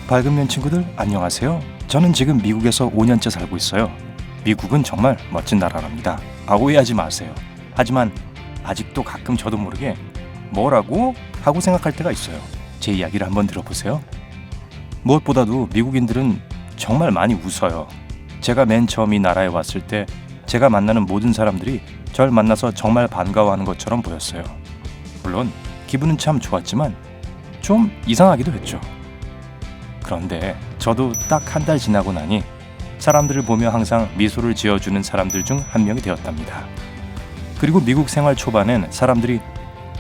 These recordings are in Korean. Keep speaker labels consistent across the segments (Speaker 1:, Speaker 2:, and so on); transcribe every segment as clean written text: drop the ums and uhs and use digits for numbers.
Speaker 1: 밝은 면 친구들 안녕하세요. 저는 지금 미국에서 5년째 살고 있어요. 미국은 정말 멋진 나라랍니다. 오해하지 마세요. 하지만 아직도 가끔 저도 모르게 뭐라고? 하고 생각할 때가 있어요. 제 이야기를 한번 들어보세요. 무엇보다도 미국인들은 정말 많이 웃어요. 제가 맨 처음 이 나라에 왔을 때 제가 만나는 모든 사람들이 절 만나서 정말 반가워하는 것처럼 보였어요. 물론 기분은 참 좋았지만 좀 이상하기도 했죠. 그런데 저도 딱 한 달 지나고 나니 사람들을 보며 항상 미소를 지어주는 사람들 중 한 명이 되었답니다. 그리고 미국 생활 초반엔 사람들이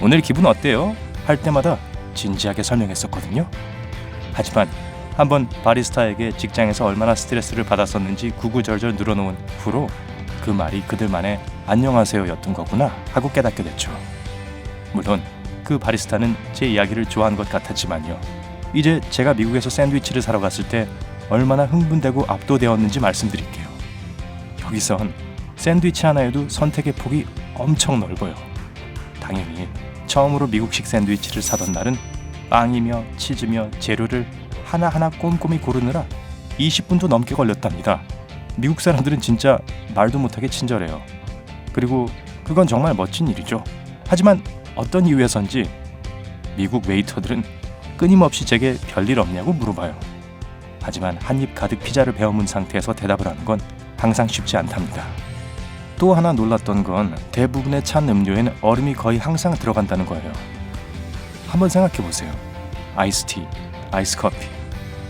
Speaker 1: 오늘 기분 어때요? 할 때마다 진지하게 설명했었거든요. 하지만 한번 바리스타에게 직장에서 얼마나 스트레스를 받았었는지 구구절절 늘어놓은 후로 그 말이 그들만의 안녕하세요였던 거구나 하고 깨닫게 됐죠. 물론 그 바리스타는 제 이야기를 좋아한 것 같았지만요. 이제 제가 미국에서 샌드위치를 사러 갔을 때 얼마나 흥분되고 압도되었는지 말씀드릴게요. 여기선 샌드위치 하나에도 선택의 폭이 엄청 넓어요. 당연히 처음으로 미국식 샌드위치를 사던 날은 빵이며 치즈며 재료를 하나하나 꼼꼼히 고르느라 20분도 넘게 걸렸답니다. 미국 사람들은 진짜 말도 못하게 친절해요. 그리고 그건 정말 멋진 일이죠. 하지만 어떤 이유에선지 미국 웨이터들은 끊임없이 제게 별일 없냐고 물어봐요. 하지만 한입 가득 피자를 베어문 상태에서 대답을 하는 건 항상 쉽지 않답니다. 또 하나 놀랐던 건 대부분의 찬 음료에는 얼음이 거의 항상 들어간다는 거예요. 한번 생각해보세요. 아이스티, 아이스커피.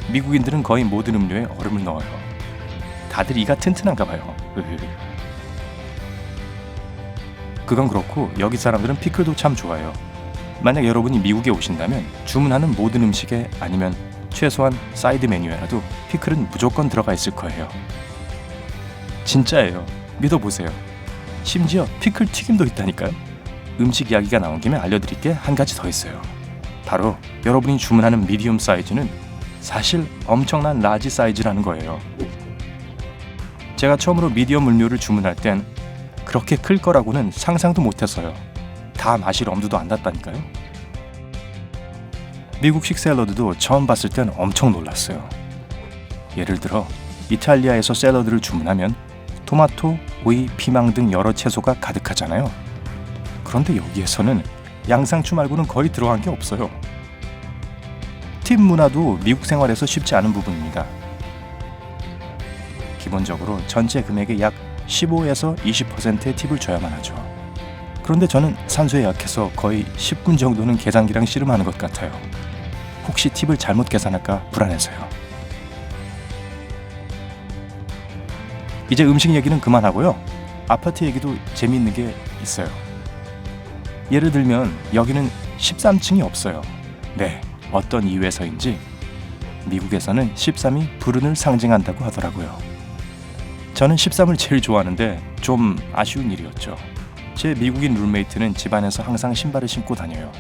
Speaker 1: 미국인들은 거의 모든 음료에 얼음을 넣어요. 다들 이가 튼튼한가 봐요. 그건 그렇고 여기 사람들은 피클도 참 좋아해요. 만약 여러분이 미국에 오신다면 주문하는 모든 음식에 아니면 최소한 사이드 메뉴에라도 피클은 무조건 들어가 있을 거예요. 진짜예요. 믿어보세요. 심지어 피클 튀김도 있다니까요. 음식 이야기가 나온 김에 알려드릴 게 한 가지 더 있어요. 바로 여러분이 주문하는 미디움 사이즈는 사실 엄청난 라지 사이즈라는 거예요. 제가 처음으로 미디엄 음료를 주문할 땐 그렇게 클 거라고는 상상도 못했어요. 다 마실 엄두도 안 났다니까요. 미국식 샐러드도 처음 봤을 땐 엄청 놀랐어요. 예를 들어 이탈리아에서 샐러드를 주문하면 토마토, 오이, 피망 등 여러 채소가 가득하잖아요. 그런데 여기에서는 양상추 말고는 거의 들어간 게 없어요. 팁 문화도 미국 생활에서 쉽지 않은 부분입니다. 기본적으로 전체 금액의 약 15에서 20%의 팁을 줘야만 하죠. 그런데 저는 산소에 약해서 거의 10분 정도는 계산기랑 씨름하는 것 같아요. 혹시 팁을 잘못 계산할까 불안해서요. 이제 음식 얘기는 그만하고요. 아파트 얘기도 재미있는 게 있어요. 예를 들면 여기는 13층이 없어요. 네, 어떤 이유에서인지 미국에서는 13이 불운을 상징한다고 하더라고요. 저는 13을 제일 좋아하는데 좀 아쉬운 일이었죠. 제 미국인 룸메이트는 집안에서 항상 신발을 신고 다녀요.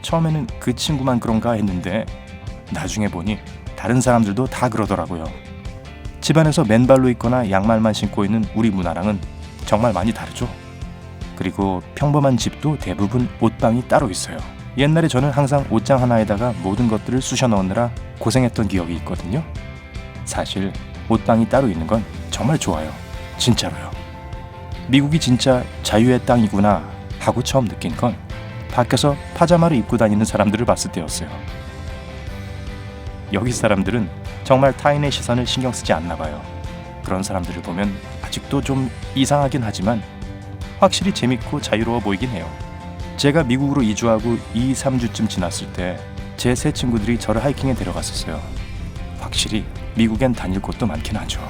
Speaker 1: 처음에는 그 친구만 그런가 했는데 나중에 보니 다른 사람들도 다 그러더라고요. 집안에서 맨발로 있거나 양말만 신고 있는 우리 문화랑은 정말 많이 다르죠. 그리고 평범한 집도 대부분 옷방이 따로 있어요. 옛날에 저는 항상 옷장 하나에다가 모든 것들을 쑤셔 넣느라 고생했던 기억이 있거든요. 사실 옷방이 따로 있는 건 정말 좋아요. 진짜로요. 미국이 진짜 자유의 땅이구나 하고 처음 느낀 건 밖에서 파자마를 입고 다니는 사람들을 봤을 때였어요. 여기 사람들은 정말 타인의 시선을 신경 쓰지 않나 봐요. 그런 사람들을 보면 아직도 좀 이상하긴 하지만 확실히 재밌고 자유로워 보이긴 해요. 제가 미국으로 이주하고 2, 3주쯤 지났을 때 제 새 친구들이 저를 하이킹에 데려갔었어요. 확실히 미국엔 다닐 곳도 많긴 하죠.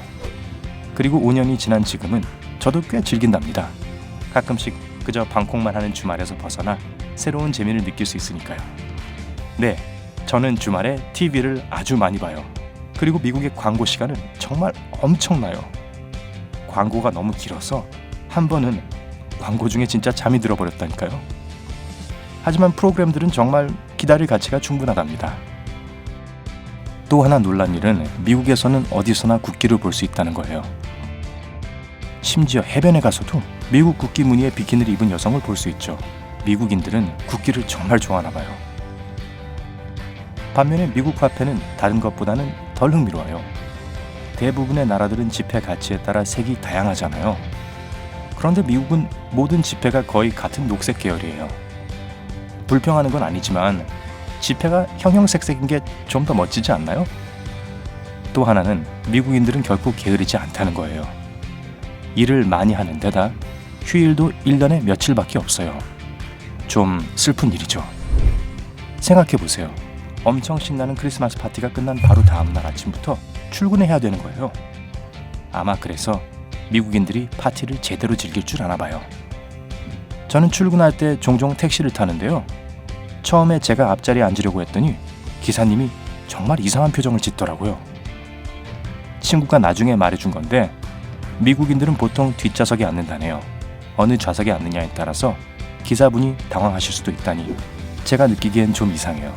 Speaker 1: 그리고 5년이 지난 지금은 저도 꽤 즐긴답니다. 가끔씩 그저 방콕만 하는 주말에서 벗어나 새로운 재미를 느낄 수 있으니까요. 네, 저는 주말에 TV를 아주 많이 봐요. 그리고 미국의 광고 시간은 정말 엄청나요. 광고가 너무 길어서 한 번은 광고 중에 진짜 잠이 들어버렸다니까요. 하지만 프로그램들은 정말 기다릴 가치가 충분하답니다. 또 하나 놀란 일은 미국에서는 어디서나 국기를 볼 수 있다는 거예요. 심지어 해변에 가서도 미국 국기 무늬의 비키니를 입은 여성을 볼 수 있죠. 미국인들은 국기를 정말 좋아하나 봐요. 반면에 미국 화폐는 다른 것보다는 덜 흥미로워요. 대부분의 나라들은 지폐 가치에 따라 색이 다양하잖아요. 그런데 미국은 모든 지폐가 거의 같은 녹색 계열이에요. 불평하는 건 아니지만 지폐가 형형색색인 게 좀 더 멋지지 않나요? 또 하나는 미국인들은 결코 게으르지 않다는 거예요. 일을 많이 하는 데다 휴일도 1년에 며칠밖에 없어요. 좀 슬픈 일이죠. 생각해보세요. 엄청 신나는 크리스마스 파티가 끝난 바로 다음날 아침부터 출근해야 되는 거예요. 아마 그래서 미국인들이 파티를 제대로 즐길 줄 아나 봐요. 저는 출근할 때 종종 택시를 타는데요. 처음에 제가 앞자리에 앉으려고 했더니 기사님이 정말 이상한 표정을 짓더라고요. 친구가 나중에 말해준 건데 미국인들은 보통 뒷좌석에 앉는다네요. 어느 좌석에 앉느냐에 따라서 기사분이 당황하실 수도 있다니 제가 느끼기엔 좀 이상해요.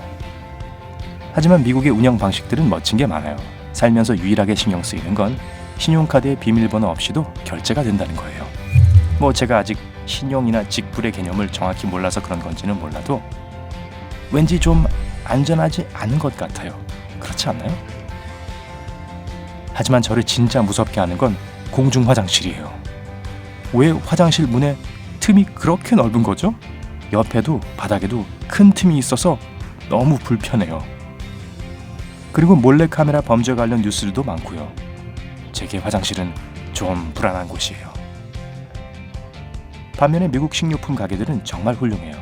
Speaker 1: 하지만 미국의 운영 방식들은 멋진 게 많아요. 살면서 유일하게 신경 쓰이는 건 신용카드의 비밀번호 없이도 결제가 된다는 거예요. 뭐 제가 아직 신용이나 직불의 개념을 정확히 몰라서 그런 건지는 몰라도 왠지 좀 안전하지 않은 것 같아요. 그렇지 않나요? 하지만 저를 진짜 무섭게 하는 건 공중 화장실이에요. 왜 화장실 문에 틈이 그렇게 넓은 거죠? 옆에도 바닥에도 큰 틈이 있어서 너무 불편해요. 그리고 몰래카메라 범죄 관련 뉴스들도 많고요. 제게 화장실은 좀 불안한 곳이에요. 반면에 미국 식료품 가게들은 정말 훌륭해요.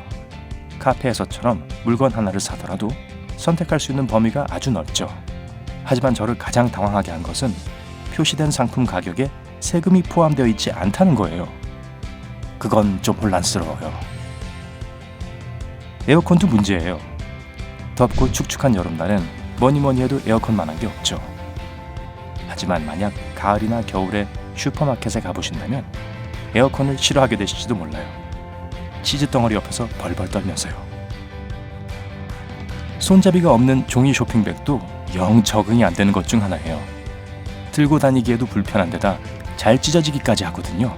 Speaker 1: 카페에서처럼 물건 하나를 사더라도 선택할 수 있는 범위가 아주 넓죠. 하지만 저를 가장 당황하게 한 것은 표시된 상품 가격에 세금이 포함되어 있지 않다는 거예요. 그건 좀 혼란스러워요. 에어컨도 문제예요. 덥고 축축한 여름날은 뭐니 해도 에어컨만한 게 없죠. 하지만 만약 가을이나 겨울에 슈퍼마켓에 가보신다면 에어컨을 싫어하게 되실지도 몰라요. 치즈 덩어리 옆에서 벌벌 떨면서요. 손잡이가 없는 종이 쇼핑백도 영 적응이 안 되는 것 중 하나예요. 들고 다니기에도 불편한 데다 잘 찢어지기까지 하거든요.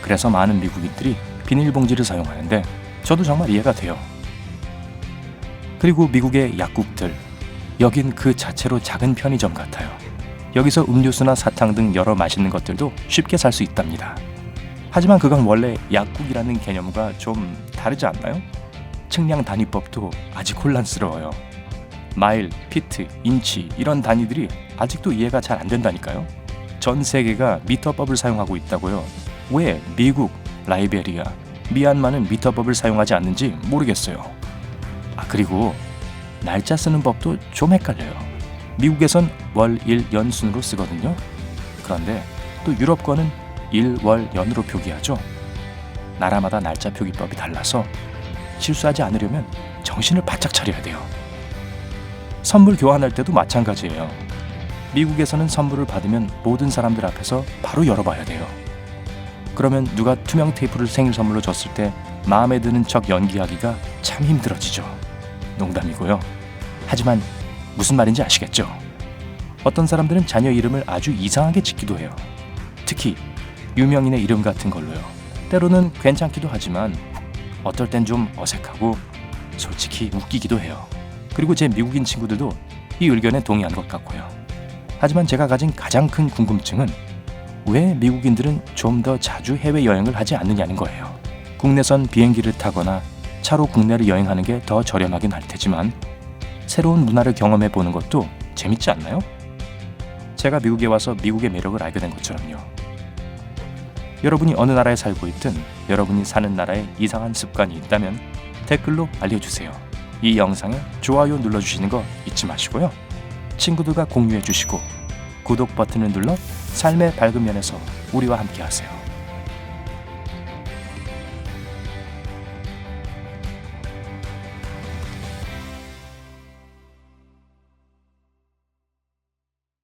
Speaker 1: 그래서 많은 미국인들이 비닐봉지를 사용하는데 저도 정말 이해가 돼요. 그리고 미국의 약국들, 여긴 그 자체로 작은 편의점 같아요. 여기서 음료수나 사탕 등 여러 맛있는 것들도 쉽게 살 수 있답니다. 하지만 그건 원래 약국이라는 개념과 좀 다르지 않나요? 측량 단위법도 아직 혼란스러워요. 마일, 피트, 인치 이런 단위들이 아직도 이해가 잘 안 된다니까요. 전 세계가 미터법을 사용하고 있다고요. 왜 미국, 라이베리아, 미얀마는 미터법을 사용하지 않는지 모르겠어요. 그리고 날짜 쓰는 법도 좀 헷갈려요. 미국에선 월, 일, 연 순으로 쓰거든요. 그런데 또 유럽권은 일, 월, 연으로 표기하죠. 나라마다 날짜 표기법이 달라서 실수하지 않으려면 정신을 바짝 차려야 돼요. 선물 교환할 때도 마찬가지예요. 미국에서는 선물을 받으면 모든 사람들 앞에서 바로 열어봐야 돼요. 그러면 누가 투명 테이프를 생일 선물로 줬을 때 마음에 드는 척 연기하기가 참 힘들어지죠. 농담이고요. 하지만 무슨 말인지 아시겠죠? 어떤 사람들은 자녀 이름을 아주 이상하게 짓기도 해요. 특히 유명인의 이름 같은 걸로요. 때로는 괜찮기도 하지만 어떨 땐 좀 어색하고 솔직히 웃기기도 해요. 그리고 제 미국인 친구들도 이 의견에 동의한 것 같고요. 하지만 제가 가진 가장 큰 궁금증은 왜 미국인들은 좀 더 자주 해외여행을 하지 않느냐는 거예요. 국내선 비행기를 타거나 차로 국내를 여행하는 게 더 저렴하긴 할 테지만 새로운 문화를 경험해 보는 것도 재밌지 않나요? 제가 미국에 와서 미국의 매력을 알게 된 것처럼요. 여러분이 어느 나라에 살고 있든 여러분이 사는 나라에 이상한 습관이 있다면 댓글로 알려주세요. 이 영상에 좋아요 눌러주시는 거 잊지 마시고요. 친구들과 공유해 주시고 구독 버튼을 눌러 삶의 밝은 면에서 우리와 함께 하세요.